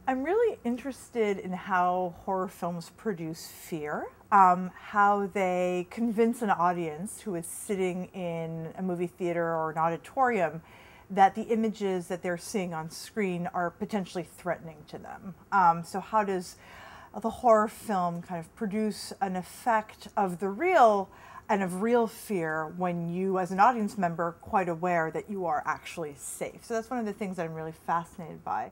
I'm really interested in how horror films produce fear, how they convince an audience who is sitting in a movie theater or an auditorium that the images that they're seeing on screen are potentially threatening to them. So how does the horror film kind of produce an effect of the real and of real fear when you, as an audience member, are quite aware that you are actually safe? So that's one of the things that I'm really fascinated by.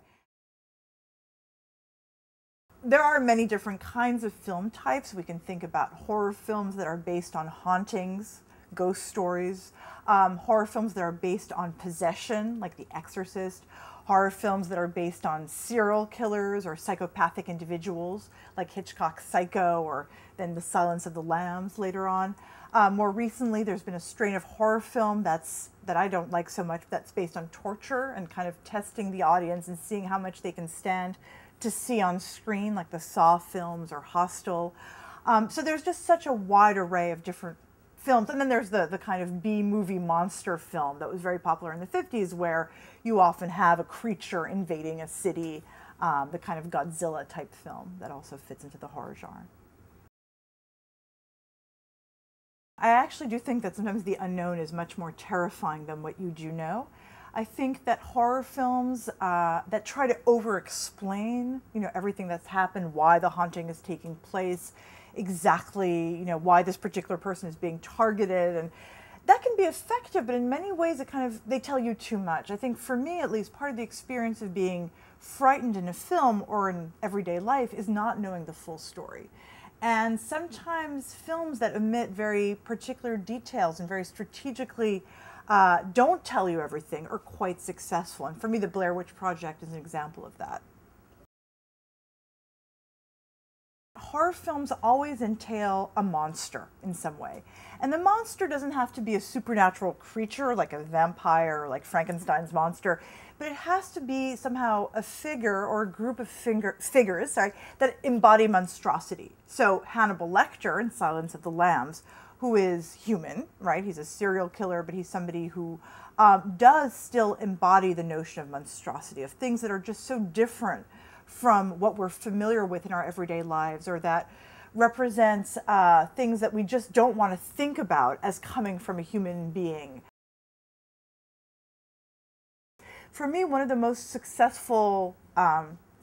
There are many different kinds of film types. We can think about horror films that are based on hauntings, ghost stories, horror films that are based on possession, like The Exorcist, horror films that are based on serial killers or psychopathic individuals, like Hitchcock's Psycho, or then The Silence of the Lambs later on. More recently, there's been a strain of horror film that I don't like so much, that's based on torture and kind of testing the audience and seeing how much they can stand to see on screen, like the Saw films or Hostel. So there's just such a wide array of different films. And then there's the kind of B-movie monster film that was very popular in the 50s, where you often have a creature invading a city, the kind of Godzilla type film that also fits into the horror genre. I actually do think that sometimes the unknown is much more terrifying than what you do know. I think that horror films that try to over-explain, everything that's happened, why the haunting is taking place, exactly, why this particular person is being targeted, and that can be effective, but in many ways they tell you too much. I think for me, at least, part of the experience of being frightened in a film or in everyday life is not knowing the full story. And sometimes films that omit very particular details and very strategically don't tell you everything are quite successful. And for me, the Blair Witch Project is an example of that. Horror films always entail a monster in some way. And the monster doesn't have to be a supernatural creature like a vampire or like Frankenstein's monster, but it has to be somehow a figure or a group of figures that embody monstrosity. So Hannibal Lecter in Silence of the Lambs, who is human, right? He's a serial killer, but he's somebody who does still embody the notion of monstrosity, of things that are just so different from what we're familiar with in our everyday lives, or that represents things that we just don't want to think about as coming from a human being. For me, one of the most successful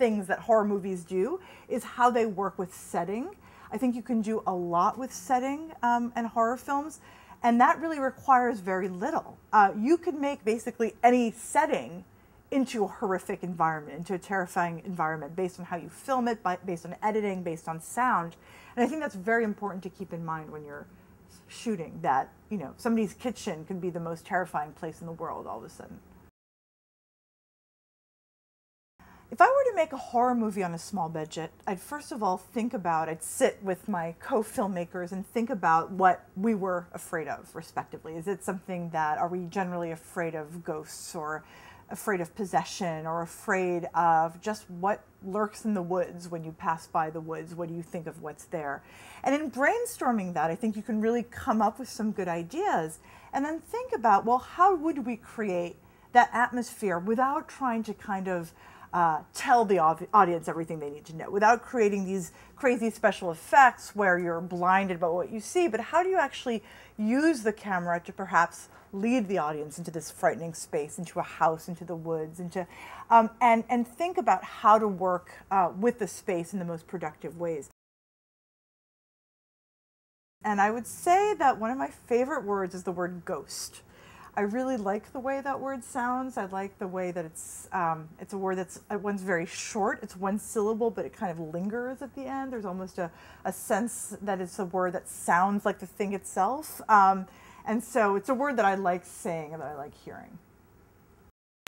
things that horror movies do is how they work with setting. I think you can do a lot with setting and horror films, and that really requires very little. You could make basically any setting into a horrific environment, into a terrifying environment, based on how you film it, based on editing, based on sound. And I think that's very important to keep in mind when you're shooting, that somebody's kitchen could be the most terrifying place in the world all of a sudden. If I were to make a horror movie on a small budget, I'd first of all I'd sit with my co-filmmakers and think about what we were afraid of, respectively. Is it something are we generally afraid of ghosts, or afraid of possession, or afraid of just what lurks in the woods when you pass by the woods? What do you think of what's there? And in brainstorming that, I think you can really come up with some good ideas, and then think about, well, how would we create that atmosphere without trying to kind of tell the audience everything they need to know, without creating these crazy special effects where you're blinded by what you see, but how do you actually use the camera to perhaps lead the audience into this frightening space, into a house, into the woods, and think about how to work with the space in the most productive ways. And I would say that one of my favorite words is the word ghost. I really like the way that word sounds. I like the way that it's a word that's one's very short. It's one syllable, but it kind of lingers at the end. There's almost a sense that it's a word that sounds like the thing itself. And so it's a word that I like saying and that I like hearing.